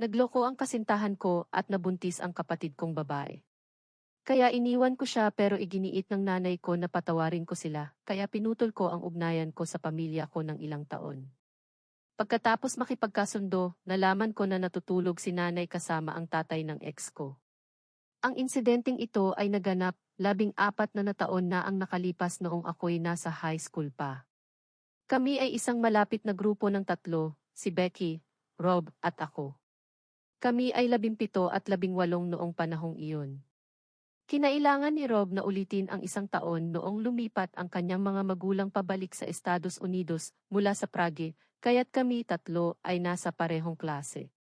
Nagloko ang kasintahan ko at nabuntis ang kapatid kong babae. Kaya iniwan ko siya pero iginiit ng nanay ko na patawarin ko sila, kaya pinutol ko ang ugnayan ko sa pamilya ko ng ilang taon. Pagkatapos makipagkasundo, nalaman ko na natutulog si nanay kasama ang tatay ng ex ko. Ang insidenteng ito ay naganap 14 na taon na ang nakalipas noong ako'y nasa high school pa. Kami ay isang malapit na grupo ng tatlo, si Becky, Rob at ako. Kami ay 17 at 18 noong panahong iyon. Kinailangan ni Rob na ulitin ang isang taon noong lumipat ang kanyang mga magulang pabalik sa Estados Unidos mula sa Prague, kaya't kami tatlo ay nasa parehong klase.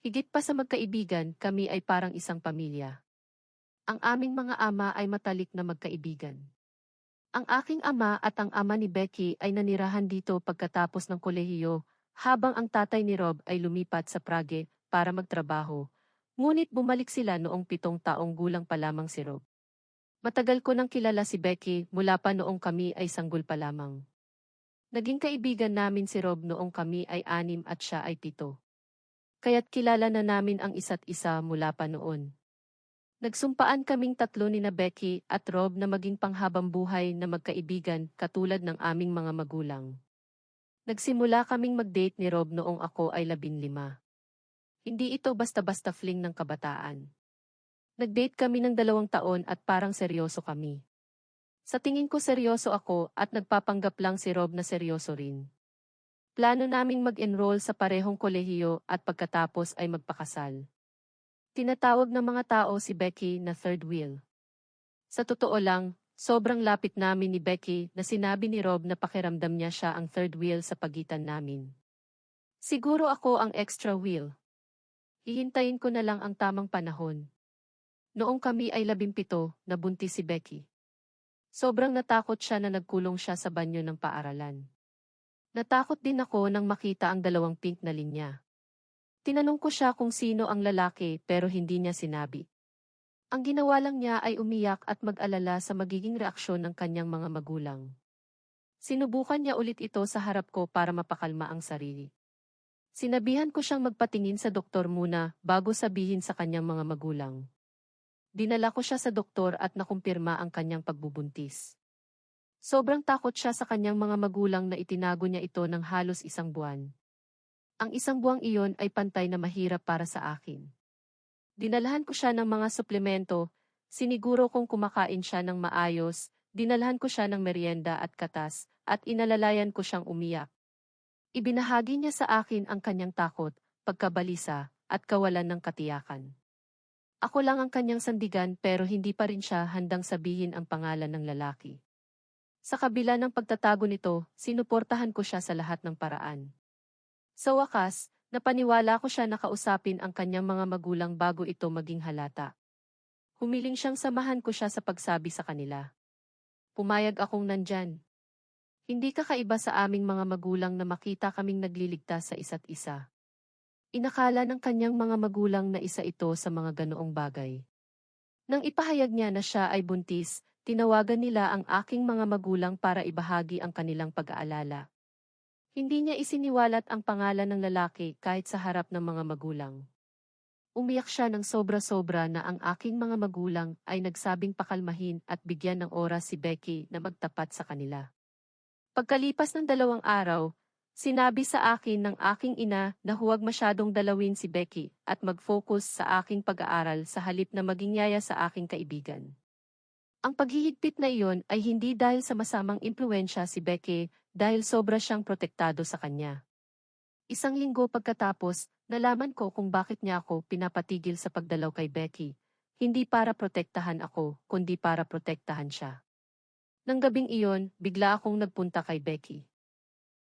Higit pa sa magkaibigan, kami ay parang isang pamilya. Ang aming mga ama ay matalik na magkaibigan. Ang aking ama at ang ama ni Becky ay nanirahan dito pagkatapos ng kolehiyo, habang ang tatay ni Rob ay lumipat sa Prague para magtrabaho. Ngunit bumalik sila noong 7 taong gulang pa lamang si Rob. Matagal ko nang kilala si Becky mula pa noong kami ay sanggol pa lamang. Naging kaibigan namin si Rob noong kami ay 6 at siya ay 7. Kaya't kilala na namin ang isa't isa mula pa noon. Nagsumpaan kaming tatlo ni na Becky at Rob na maging panghabang buhay na magkaibigan katulad ng aming mga magulang. Nagsimula kaming mag-date ni Rob noong ako ay 15. Hindi ito basta-basta fling ng kabataan. Nag-date kami ng 2 taon at parang seryoso kami. Sa tingin ko seryoso ako at nagpapanggap lang si Rob na seryoso rin. Plano naming mag-enroll sa parehong kolehiyo at pagkatapos ay magpakasal. Tinatawag ng mga tao si Becky na third wheel. Sa totoo lang, sobrang lapit namin ni Becky na sinabi ni Rob na pakiramdam niya siya ang third wheel sa pagitan namin. Siguro ako ang extra wheel. Hihintayin ko na lang ang tamang panahon. Noong kami ay 17, nabuntis si Becky. Sobrang natakot siya na nagkulong siya sa banyo ng paaralan. Natakot din ako nang makita ang 2 pink na linya. Tinanong ko siya kung sino ang lalaki pero hindi niya sinabi. Ang ginawa lang niya ay umiyak at mag-alala sa magiging reaksyon ng kanyang mga magulang. Sinubukan niya ulit ito sa harap ko para mapakalma ang sarili. Sinabihan ko siyang magpatingin sa doktor muna bago sabihin sa kanyang mga magulang. Dinala ko siya sa doktor at nakumpirma ang kanyang pagbubuntis. Sobrang takot siya sa kanyang mga magulang na itinago niya ito ng halos 1 buwan. Ang 1 buwang iyon ay pantay na mahirap para sa akin. Dinalhan ko siya ng mga suplemento, siniguro kong kumakain siya ng maayos, dinalhan ko siya ng merienda at katas, at inalalayan ko siyang umiyak. Ibinahagi niya sa akin ang kanyang takot, pagkabalisa, at kawalan ng katiyakan. Ako lang ang kanyang sandigan pero hindi pa rin siya handang sabihin ang pangalan ng lalaki. Sa kabila ng pagtatago nito, sinuportahan ko siya sa lahat ng paraan. Sa wakas, napaniwala ko siya na kausapin ang kanyang mga magulang bago ito maging halata. Humiling siyang samahan ko siya sa pagsabi sa kanila. Pumayag akong nandyan. Hindi kakaiba sa aming mga magulang na makita kaming nagliligtas sa isa't isa. Inakala ng kanyang mga magulang na isa ito sa mga ganoong bagay. Nang ipahayag niya na siya ay buntis, tinawagan nila ang aking mga magulang para ibahagi ang kanilang pag-aalala. Hindi niya isiniwalat ang pangalan ng lalaki kahit sa harap ng mga magulang. Umiyak siya ng sobra-sobra na ang aking mga magulang ay nagsabing pakalmahin at bigyan ng oras si Becky na magtapat sa kanila. Pagkalipas ng 2 araw, sinabi sa akin ng aking ina na huwag masyadong dalawin si Becky at mag-focus sa aking pag-aaral sa halip na maging yaya sa aking kaibigan. Ang paghihigpit na iyon ay hindi dahil sa masamang impluwensya si Becky, dahil sobra siyang protektado sa kanya. 1 linggo pagkatapos, nalaman ko kung bakit niya ako pinapatigil sa pagdalaw kay Becky. Hindi para protektahan ako, kundi para protektahan siya. Nang gabing iyon, bigla akong nagpunta kay Becky.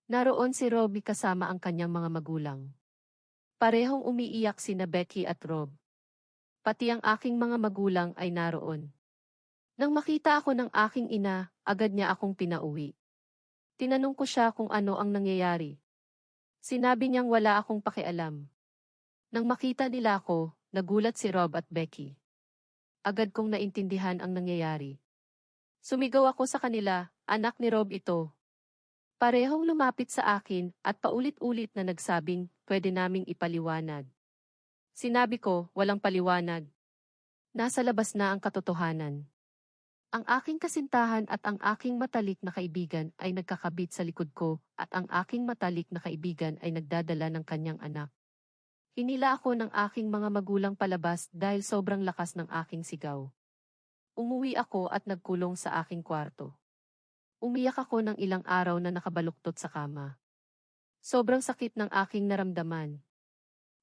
Naroon si Robbie kasama ang kanyang mga magulang. Parehong umiiyak sina Becky at Rob. Pati ang aking mga magulang ay naroon. Nang makita ako ng aking ina, agad niya akong pinauwi. Tinanong ko siya kung ano ang nangyayari. Sinabi niyang wala akong pakialam. Nang makita nila ako, nagulat si Rob at Becky. Agad kong naintindihan ang nangyayari. Sumigaw ako sa kanila, anak ni Rob ito. Parehong lumapit sa akin at paulit-ulit na nagsabing, pwede naming ipaliwanag. Sinabi ko, walang paliwanag. Nasa labas na ang katotohanan. Ang aking kasintahan at ang aking matalik na kaibigan ay nagkakabit sa likod ko at ang aking matalik na kaibigan ay nagdadala ng kanyang anak. Hinila ako ng aking mga magulang palabas dahil sobrang lakas ng aking sigaw. Umuwi ako at nagkulong sa aking kwarto. Umiyak ako ng ilang araw na nakabaluktot sa kama. Sobrang sakit ng aking naramdaman.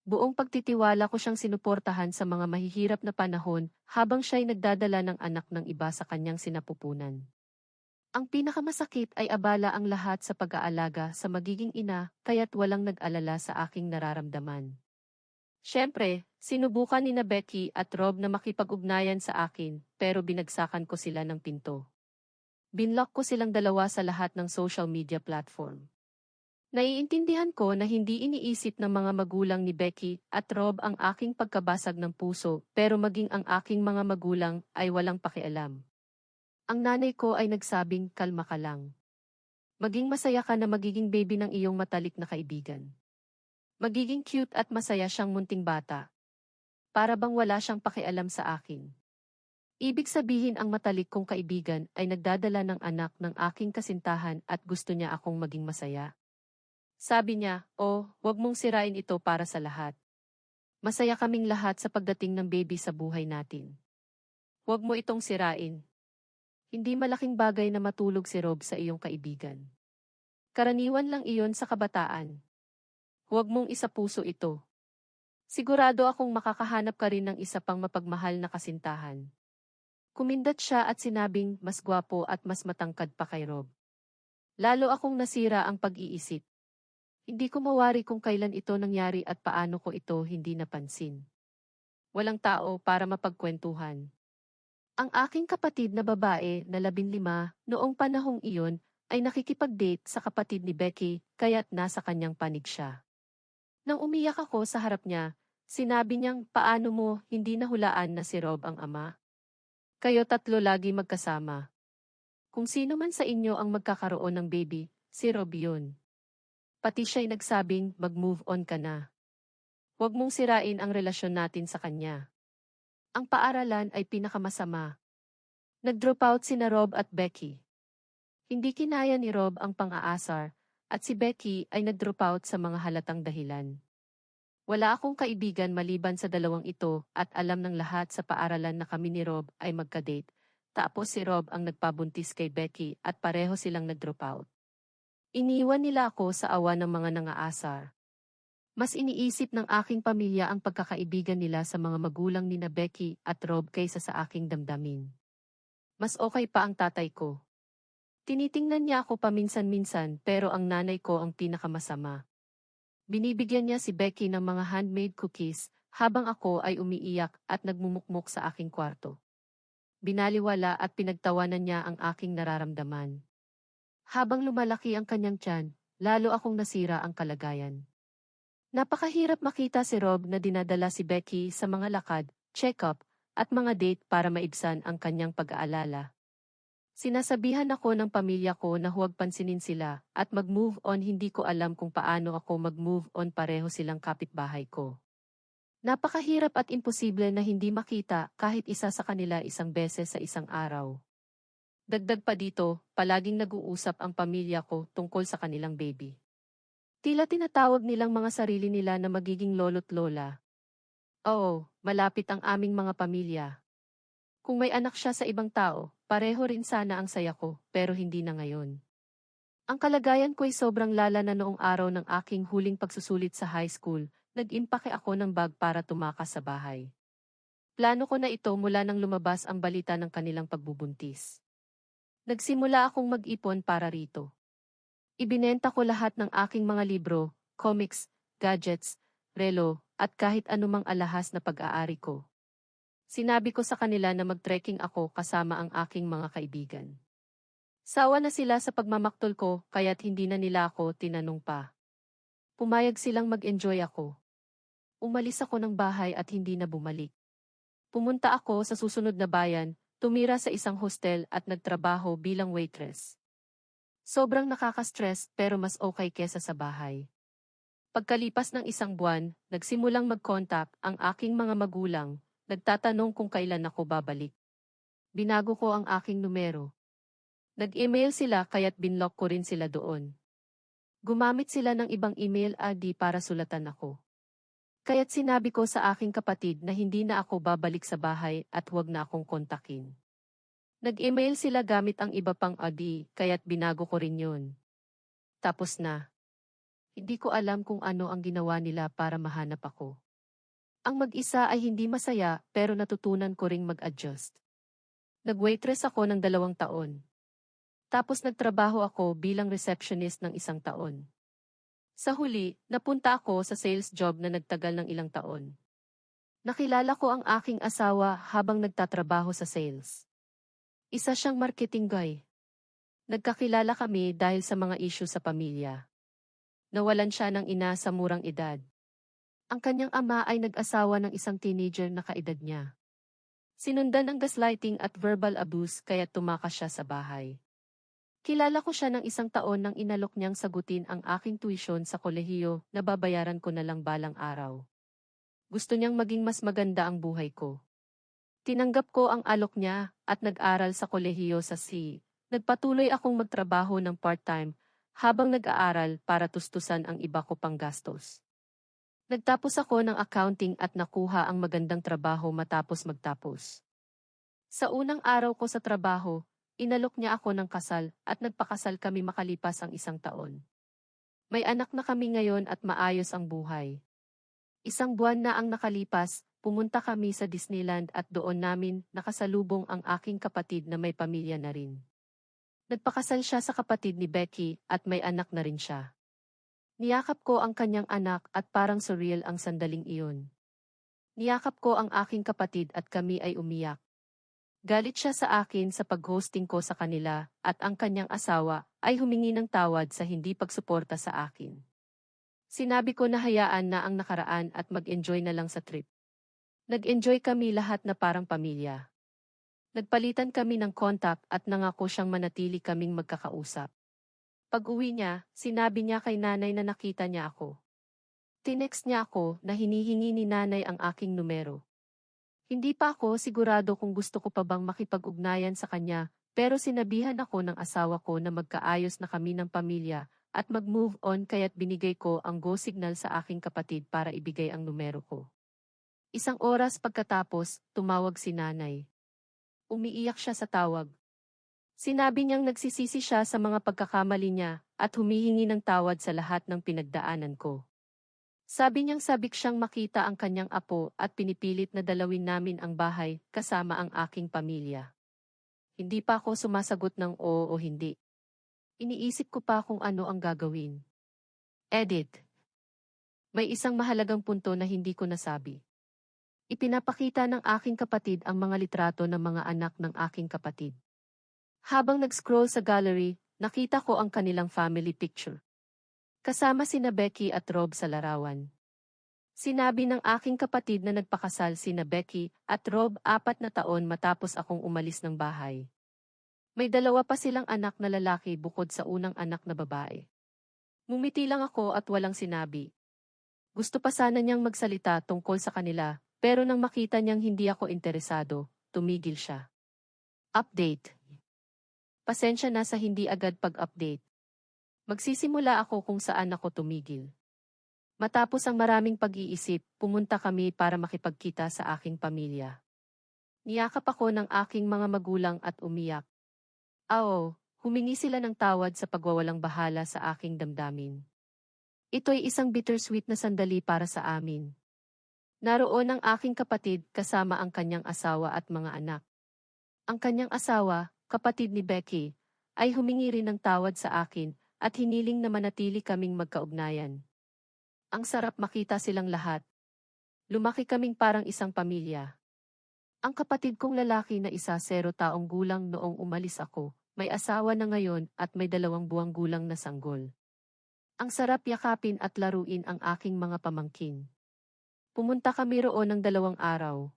Buong pagtitiwala ko siyang sinuportahan sa mga mahihirap na panahon habang siya'y nagdadala ng anak ng iba sa kanyang sinapupunan. Ang pinakamasakit ay abala ang lahat sa pag-aalaga sa magiging ina kaya't walang nag-alala sa aking nararamdaman. Siyempre, sinubukan ni na Becky at Rob na makipag-ugnayan sa akin pero binagsakan ko sila ng pinto. Binlock ko silang dalawa sa lahat ng social media platform. Naiintindihan ko na hindi iniisip ng mga magulang ni Becky at Rob ang aking pagkabasag ng puso pero maging ang aking mga magulang ay walang pakialam. Ang nanay ko ay nagsabing kalma ka lang. Maging masaya ka na magiging baby ng iyong matalik na kaibigan. Magiging cute at masaya siyang munting bata. Para bang wala siyang pakialam sa akin. Ibig sabihin ang matalik kong kaibigan ay nagdadala ng anak ng aking kasintahan at gusto niya akong maging masaya. Sabi niya, oh, wag mong sirain ito para sa lahat. Masaya kaming lahat sa pagdating ng baby sa buhay natin. Wag mo itong sirain. Hindi malaking bagay na matulog si Rob sa iyong kaibigan. Karaniwan lang iyon sa kabataan. Huwag mong isapuso ito. Sigurado akong makakahanap ka rin ng isa pang mapagmahal na kasintahan. Kumindat siya at sinabing mas gwapo at mas matangkad pa kay Rob. Lalo akong nasira ang pag-iisip. Hindi ko mawari kung kailan ito nangyari at paano ko ito hindi napansin. Walang tao para mapagkwentuhan. Ang aking kapatid na babae na 15 noong panahong iyon ay nakikipag-date sa kapatid ni Becky kaya't nasa kanyang panig siya. Nang umiyak ako sa harap niya, sinabi niyang paano mo hindi nahulaan na si Rob ang ama? Kayo tatlo lagi magkasama. Kung sino man sa inyo ang magkakaroon ng baby, si Rob yun. Pati siya'y nagsabing mag-move on ka na. Huwag mong sirain ang relasyon natin sa kanya. Ang paaralan ay pinakamasama. Nag-drop out sina Rob at Becky. Hindi kinaya ni Rob ang pang-aasar, at si Becky ay nag-drop out sa mga halatang dahilan. Wala akong kaibigan maliban sa dalawang ito at alam ng lahat sa paaralan na kami ni Rob ay magka-date, tapos si Rob ang nagpabuntis kay Becky at pareho silang nag-drop out. Iniwan nila ako sa awa ng mga nangaasar. Mas iniisip ng aking pamilya ang pagkakaibigan nila sa mga magulang ni na Becky at Rob kaysa sa aking damdamin. Mas okay pa ang tatay ko. Tinitingnan niya ako paminsan-minsan pero ang nanay ko ang pinakamasama. Binibigyan niya si Becky ng mga handmade cookies habang ako ay umiiyak at nagmumukmok sa aking kwarto. Binaliwala at pinagtawanan niya ang aking nararamdaman. Habang lumalaki ang kanyang tiyan, lalo akong nasira ang kalagayan. Napakahirap makita si Rob na dinadala si Becky sa mga lakad, check-up, at mga date para maibsan ang kanyang pag-aalala. Sinasabihan ako ng pamilya ko na huwag pansinin sila at mag-move on hindi ko alam kung paano ako mag-move on pareho silang kapitbahay ko. Napakahirap at imposible na hindi makita kahit isa sa kanila isang beses sa isang araw. Dagdag pa dito, palaging nag-uusap ang pamilya ko tungkol sa kanilang baby. Tila tinatawag nilang mga sarili nila na magiging lolo't lola. Oo, malapit ang aming mga pamilya. Kung may anak siya sa ibang tao, pareho rin sana ang saya ko, pero hindi na ngayon. Ang kalagayan ko'y sobrang lala na noong araw ng aking huling pagsusulit sa high school, nag-impake ako ng bag para tumakas sa bahay. Plano ko na ito mula nang lumabas ang balita ng kanilang pagbubuntis. Nagsimula akong mag-ipon para rito. Ibinenta ko lahat ng aking mga libro, comics, gadgets, relo, at kahit anumang alahas na pag-aari ko. Sinabi ko sa kanila na mag-trekking ako kasama ang aking mga kaibigan. Sawa na sila sa pagmamaktol ko kaya't hindi na nila ako tinanong pa. Pumayag silang mag-enjoy ako. Umalis ako ng bahay at hindi na bumalik. Pumunta ako sa susunod na bayan, tumira sa isang hostel at nagtrabaho bilang waitress. Sobrang nakaka-stress pero mas okay kesa sa bahay. Pagkalipas ng isang buwan, nagsimulang mag-contact ang aking mga magulang, nagtatanong kung kailan ako babalik. Binago ko ang aking numero. Nag-email sila kaya't binlock ko rin sila doon. Gumamit sila ng ibang email ID para sulatan ako. Kaya't sinabi ko sa aking kapatid na hindi na ako babalik sa bahay at huwag na akong kontakin. Nag-email sila gamit ang iba pang ID, kaya't binago ko rin yun. Tapos na. Hindi ko alam kung ano ang ginawa nila para mahanap ako. Ang mag-isa ay hindi masaya pero natutunan ko ring mag-adjust. Nag-waitress ako ng 2 taon. Tapos nagtrabaho ako bilang receptionist ng 1 taon. Sa huli, napunta ako sa sales job na nagtagal ng ilang taon. Nakilala ko ang aking asawa habang nagtatrabaho sa sales. Isa siyang marketing guy. Nagkakilala kami dahil sa mga issue sa pamilya. Nawalan siya ng ina sa murang edad. Ang kanyang ama ay nag-asawa ng isang teenager na kaedad niya. Sinundan ang gaslighting at verbal abuse kaya tumakas siya sa bahay. Kilala ko siya ng 1 taon nang inalok niyang sagutin ang aking tuition sa kolehiyo na babayaran ko na lang balang araw. Gusto niyang maging mas maganda ang buhay ko. Tinanggap ko ang alok niya at nag-aral sa kolehiyo sa C. Nagpatuloy akong magtrabaho ng part-time habang nag-aaral para tustusan ang iba ko pang gastos. Nagtapos ako ng accounting at nakuha ang magandang trabaho matapos magtapos. Sa unang araw ko sa trabaho, inalok niya ako ng kasal at nagpakasal kami makalipas ang 1 taon. May anak na kami ngayon at maayos ang buhay. 1 buwan na ang nakalipas, pumunta kami sa Disneyland at doon namin nakasalubong ang aking kapatid na may pamilya na rin. Nagpakasal siya sa kapatid ni Becky at may anak na rin siya. Niyakap ko ang kanyang anak at parang surreal ang sandaling iyon. Niyakap ko ang aking kapatid at kami ay umiyak. Galit siya sa akin sa pag-hosting ko sa kanila at ang kanyang asawa ay humingi ng tawad sa hindi pagsuporta sa akin. Sinabi ko na hayaan na ang nakaraan at mag-enjoy na lang sa trip. Nag-enjoy kami lahat na parang pamilya. Nagpalitan kami ng contact at nangako siyang manatili kaming magkakausap. Pag-uwi niya, sinabi niya kay nanay na nakita niya ako. Tinext niya ako na hinihingi ni nanay ang aking numero. Hindi pa ako sigurado kung gusto ko pa bang makipag-ugnayan sa kanya, pero sinabihan ako ng asawa ko na magkaayos na kami ng pamilya at mag-move on kaya't binigay ko ang go signal sa aking kapatid para ibigay ang numero ko. 1 oras pagkatapos, tumawag si nanay. Umiiyak siya sa tawag. Sinabi niyang nagsisisi siya sa mga pagkakamali niya at humihingi ng tawad sa lahat ng pinagdaanan ko. Sabi niyang sabik siyang makita ang kanyang apo at pinipilit na dalawin namin ang bahay kasama ang aking pamilya. Hindi pa ako sumasagot ng oo o hindi. Iniisip ko pa kung ano ang gagawin. Edit. May isang mahalagang punto na hindi ko nasabi. Ipinapakita ng aking kapatid ang mga litrato ng mga anak ng aking kapatid. Habang nag-scroll sa gallery, nakita ko ang kanilang family picture. Kasama sina Becky at Rob sa larawan. Sinabi ng aking kapatid na nagpakasal sina Becky at Rob 4 na taon matapos akong umalis ng bahay. May 2 pa silang anak na lalaki bukod sa unang anak na babae. Ngumiti lang ako at walang sinabi. Gusto pa sana niyang magsalita tungkol sa kanila, pero nang makita niyang hindi ako interesado, tumigil siya. Update. Pasensya na sa hindi agad pag-update. Magsisimula ako kung saan ako tumigil. Matapos ang maraming pag-iisip, pumunta kami para makipagkita sa aking pamilya. Niyakap ako ng aking mga magulang at umiyak. Humingi sila ng tawad sa pagwawalang bahala sa aking damdamin. Ito'y isang bittersweet na sandali para sa amin. Naroon ang aking kapatid kasama ang kanyang asawa at mga anak. Ang kanyang asawa, kapatid ni Becky, ay humingi rin ng tawad sa akin at hiniling na manatili kaming magkaugnayan. Ang sarap makita silang lahat. Lumaki kaming parang isang pamilya. Ang kapatid kong lalaki na 0 taong gulang noong umalis ako, may asawa na ngayon at may 2 buwang gulang na sanggol. Ang sarap yakapin at laruin ang aking mga pamangkin. Pumunta kami roon ng 2 araw.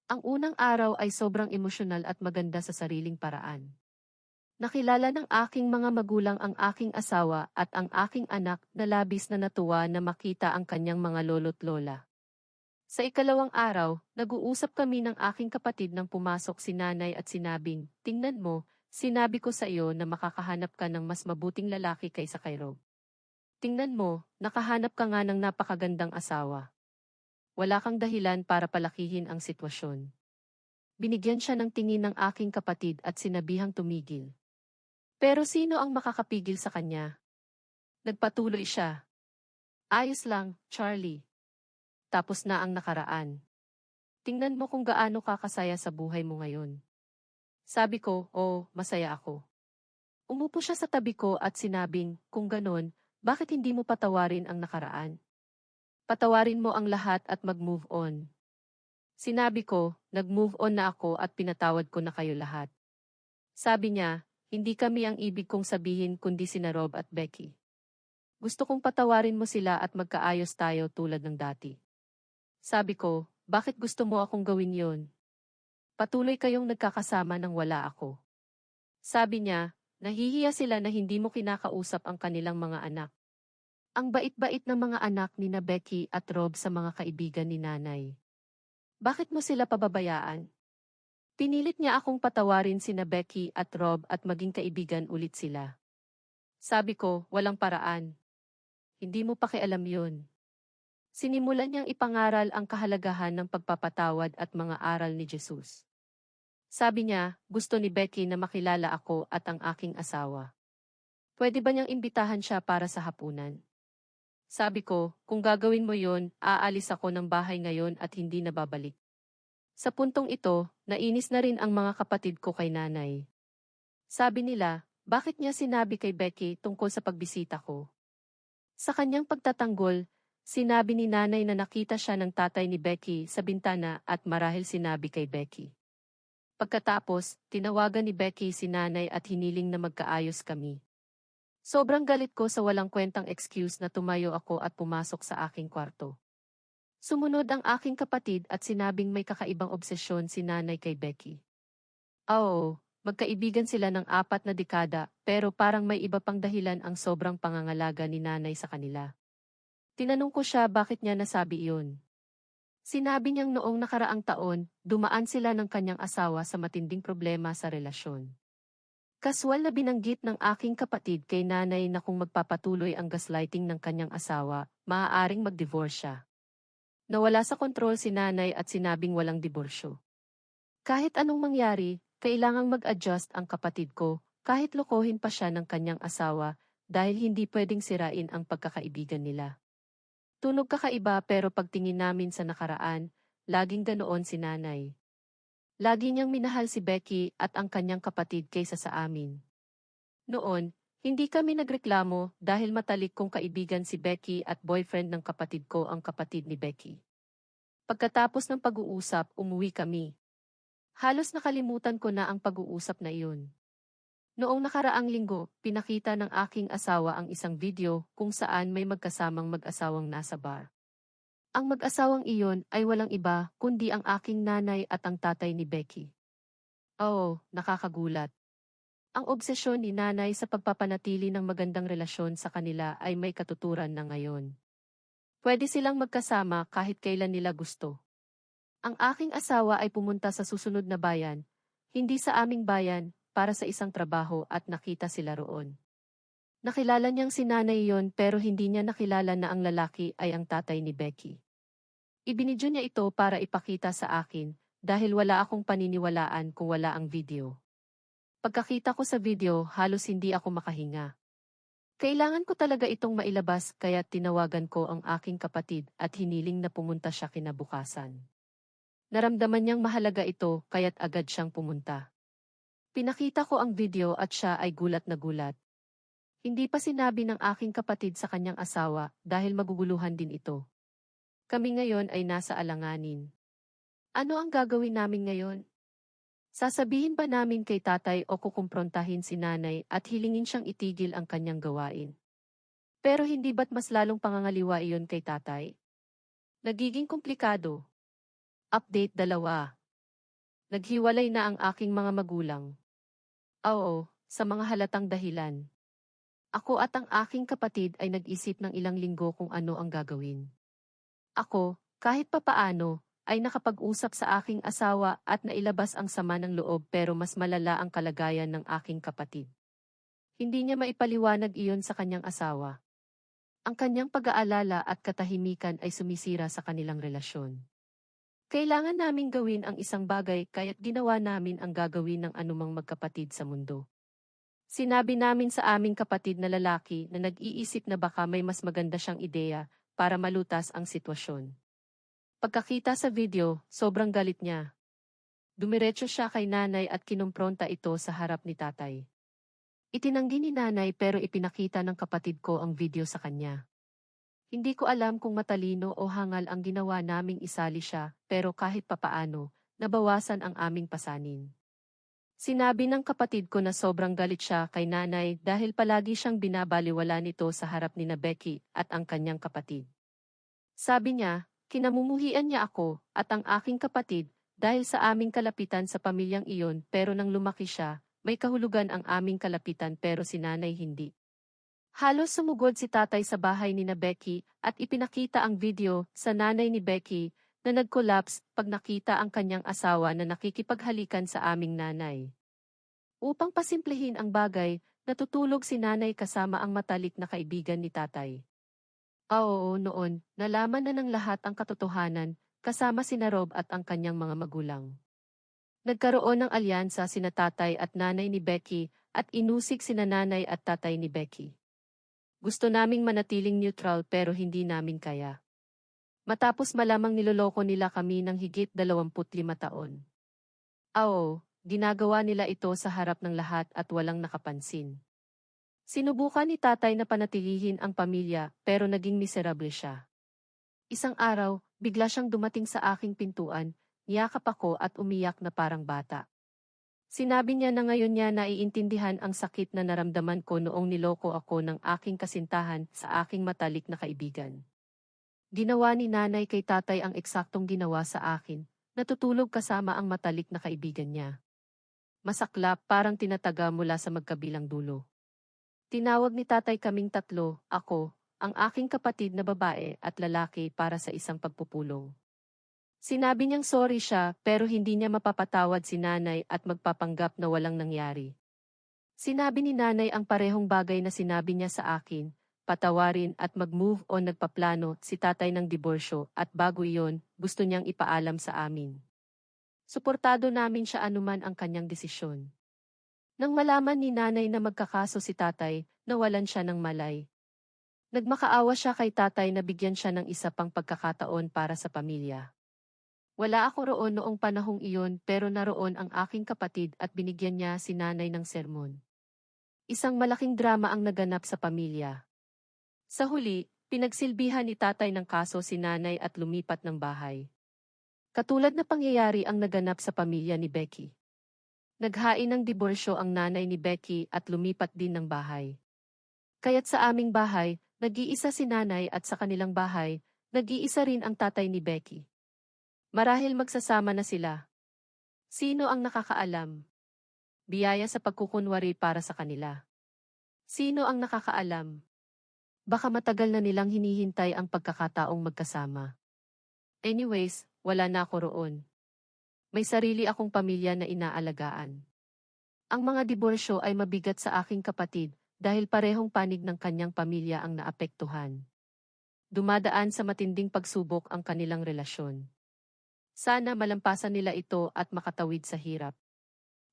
Ang unang araw ay sobrang emosyonal at maganda sa sariling paraan. Nakilala ng aking mga magulang ang aking asawa at ang aking anak na labis na natuwa na makita ang kanyang mga lolo't lola. Sa ikalawang araw, nag-uusap kami ng aking kapatid nang pumasok si nanay at sinabing, "Tingnan mo, sinabi ko sa iyo na makakahanap ka ng mas mabuting lalaki kaysa kay Rob. Tingnan mo, nakahanap ka nga ng napakagandang asawa. Wala kang dahilan para palakihin ang sitwasyon." Binigyan siya ng tingin ng aking kapatid at sinabihang tumigil. Pero sino ang makakapigil sa kanya? Nagpatuloy siya. "Ayos lang, Charlie. Tapos na ang nakaraan. Tingnan mo kung gaano ka kasaya sa buhay mo ngayon." Sabi ko, "Oh, masaya ako." Umupo siya sa tabi ko at sinabing, "Kung ganon, bakit hindi mo patawarin ang nakaraan? Patawarin mo ang lahat at mag-move on." Sinabi ko, "Nag-move on na ako at pinatawad ko na kayo lahat." Sabi niya, "Hindi kami ang ibig kong sabihin kundi sina Rob at Becky. Gusto kong patawarin mo sila at magkaayos tayo tulad ng dati." Sabi ko, "Bakit gusto mo akong gawin yon? Patuloy kayong nagkakasama nang wala ako." Sabi niya, "Nahihiya sila na hindi mo kinakausap ang kanilang mga anak. Ang bait-bait ng mga anak ni na Becky at Rob sa mga kaibigan ni nanay. Bakit mo sila pababayaan?" Pinilit niya akong patawarin sina Becky at Rob at maging kaibigan ulit sila. Sabi ko, "Walang paraan. Hindi mo pakialam yun." Sinimulan niyang ipangaral ang kahalagahan ng pagpapatawad at mga aral ni Jesus. Sabi niya, gusto ni Becky na makilala ako at ang aking asawa. Pwede ba niyang imbitahan siya para sa hapunan? Sabi ko, "Kung gagawin mo yon, aalis ako ng bahay ngayon at hindi na babalik." Sa puntong ito, nainis na rin ang mga kapatid ko kay nanay. Sabi nila, bakit niya sinabi kay Becky tungkol sa pagbisita ko? Sa kanyang pagtatanggol, sinabi ni nanay na nakita siya ng tatay ni Becky sa bintana at marahil sinabi kay Becky. Pagkatapos, tinawagan ni Becky si nanay at hiniling na magkaayos kami. Sobrang galit ko sa walang kwentang excuse na tumayo ako at pumasok sa aking kwarto. Sumunod ang aking kapatid at sinabing may kakaibang obsesyon si nanay kay Becky. Oo, magkaibigan sila ng 4 na dekada pero parang may iba pang dahilan ang sobrang pangangalaga ni nanay sa kanila. Tinanong ko siya bakit niya nasabi iyon. Sinabi niyang noong nakaraang taon, dumaan sila ng kanyang asawa sa matinding problema sa relasyon. Kaswal na binanggit ng aking kapatid kay nanay na kung magpapatuloy ang gaslighting ng kanyang asawa, maaaring mag-divorce siya. Nawala sa kontrol si nanay at sinabing walang diborsyo. Kahit anong mangyari, kailangang mag-adjust ang kapatid ko, kahit lokohin pa siya ng kanyang asawa, dahil hindi pwedeng sirain ang pagkakaibigan nila. Tunog kakaiba pero pagtingin namin sa nakaraan, laging ganoon si nanay. Lagi niyang minahal si Becky at ang kanyang kapatid kaysa sa amin. Noon, hindi kami nagreklamo dahil matalik kong kaibigan si Becky at boyfriend ng kapatid ko ang kapatid ni Becky. Pagkatapos ng pag-uusap, umuwi kami. Halos nakalimutan ko na ang pag-uusap na iyon. Noong nakaraang linggo, pinakita ng aking asawa ang isang video kung saan may magkasamang mag-asawang nasa bar. Ang mag-asawang iyon ay walang iba kundi ang aking nanay at ang tatay ni Becky. Oo, nakakagulat. Ang obsesyon ni nanay sa pagpapanatili ng magandang relasyon sa kanila ay may katuturan na ngayon. Pwede silang magkasama kahit kailan nila gusto. Ang aking asawa ay pumunta sa susunod na bayan, hindi sa aming bayan, para sa isang trabaho at nakita sila roon. Nakilala niyang si nanay yon pero hindi niya nakilala na ang lalaki ay ang tatay ni Becky. Ibinidyo niya ito para ipakita sa akin dahil wala akong paniniwalaan kung wala ang video. Pagkakita ko sa video, halos hindi ako makahinga. Kailangan ko talaga itong mailabas kaya tinawagan ko ang aking kapatid at hiniling na pumunta siya kinabukasan. Naramdaman niyang mahalaga ito kaya't agad siyang pumunta. Pinakita ko ang video at siya ay gulat na gulat. Hindi pa sinabi ng aking kapatid sa kanyang asawa dahil maguguluhan din ito. Kami ngayon ay nasa alanganin. Ano ang gagawin namin ngayon? Sasabihin ba namin kay tatay o kukumprontahin si nanay at hilingin siyang itigil ang kanyang gawain? Pero hindi ba't mas lalong pangangaliwa iyon kay tatay? Nagiging komplikado. Update 2. Naghiwalay na ang aking mga magulang. Oo, sa mga halatang dahilan. Ako at ang aking kapatid ay nag-isip ng ilang linggo kung ano ang gagawin. Ako, kahit papaano, ay nakapag-usap sa aking asawa at nailabas ang sama ng loob pero mas malala ang kalagayan ng aking kapatid. Hindi niya maipaliwanag iyon sa kanyang asawa. Ang kanyang pag-aalala at katahimikan ay sumisira sa kanilang relasyon. Kailangan naming gawin ang isang bagay kaya't ginawa namin ang gagawin ng anumang magkapatid sa mundo. Sinabi namin sa aming kapatid na lalaki na nag-iisip na baka may mas maganda siyang ideya para malutas ang sitwasyon. Pagkakita sa video, sobrang galit niya. Dumiretso siya kay nanay at kinumpronta ito sa harap ni tatay. Itinanggi ni nanay pero ipinakita ng kapatid ko ang video sa kanya. Hindi ko alam kung matalino o hangal ang ginawa naming isali siya pero kahit papaano, nabawasan ang aming pasanin. Sinabi ng kapatid ko na sobrang galit siya kay nanay dahil palagi siyang binabaliwala nito sa harap ni na Becky at ang kanyang kapatid. Sabi niya, kinamumuhian niya ako at ang aking kapatid dahil sa aming kalapitan sa pamilyang iyon pero nang lumaki siya, may kahulugan ang aming kalapitan pero si nanay hindi. Halos sumugod si tatay sa bahay ni na Becky at ipinakita ang video sa nanay ni Becky na nag-collapse pag nakita ang kanyang asawa na nakikipaghalikan sa aming nanay. Upang pasimplehin ang bagay, natutulog si nanay kasama ang matalik na kaibigan ni tatay. Oo, noon, nalaman na ng lahat ang katotohanan, kasama sina Rob at ang kanyang mga magulang. Nagkaroon ng alyansa sina tatay at nanay ni Becky at inusig sina nanay at tatay ni Becky. Gusto naming manatiling neutral pero hindi namin kaya. Matapos malamang niloloko nila kami ng higit 25 taon. Oo, ginagawa nila ito sa harap ng lahat at walang nakapansin. Sinubukan ni tatay na panatilihin ang pamilya pero naging miserable siya. Isang araw, bigla siyang dumating sa aking pintuan, niyakap ako at umiyak na parang bata. Sinabi niya na ngayon niya naiintindihan ang sakit na naramdaman ko noong niloko ako ng aking kasintahan sa aking matalik na kaibigan. Ginawa ni nanay kay tatay ang eksaktong ginawa sa akin, natutulog kasama ang matalik na kaibigan niya. Masaklap parang tinataga mula sa magkabilang dulo. Tinawag ni tatay kaming tatlo, ako, ang aking kapatid na babae at lalaki para sa isang pagpupulong. Sinabi niyang sorry siya pero hindi niya mapapatawad si nanay at magpapanggap na walang nangyari. Sinabi ni nanay ang parehong bagay na sinabi niya sa akin, patawarin at mag-move on. Nagpaplano si tatay ng diborsyo at bago iyon, gusto niyang ipaalam sa amin. Suportado namin siya anuman ang kanyang desisyon. Nang malaman ni nanay na magkakaso si tatay, nawalan siya ng malay. Nagmakaawa siya kay tatay na bigyan siya ng isa pang pagkakataon para sa pamilya. Wala ako roon noong panahong iyon pero naroon ang aking kapatid at binigyan niya si nanay ng sermon. Isang malaking drama ang naganap sa pamilya. Sa huli, pinagsilbihan ni tatay ng kaso si nanay at lumipat ng bahay. Katulad na pangyayari ang naganap sa pamilya ni Becky. Naghain ng diborsyo ang nanay ni Becky at lumipat din ng bahay. Kaya't sa aming bahay, nag-iisa si nanay at sa kanilang bahay, nag-iisa rin ang tatay ni Becky. Marahil magsasama na sila. Sino ang nakakaalam? Biyaya sa pagkukunwari para sa kanila. Sino ang nakakaalam? Baka matagal na nilang hinihintay ang pagkakataong magkasama. Anyways, wala na ako roon. May sarili akong pamilya na inaalagaan. Ang mga diborsyo ay mabigat sa aking kapatid dahil parehong panig ng kanyang pamilya ang naapektuhan. Dumadaan sa matinding pagsubok ang kanilang relasyon. Sana malampasan nila ito at makatawid sa hirap.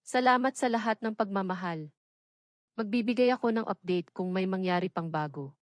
Salamat sa lahat ng pagmamahal. Magbibigay ako ng update kung may mangyari pang bago.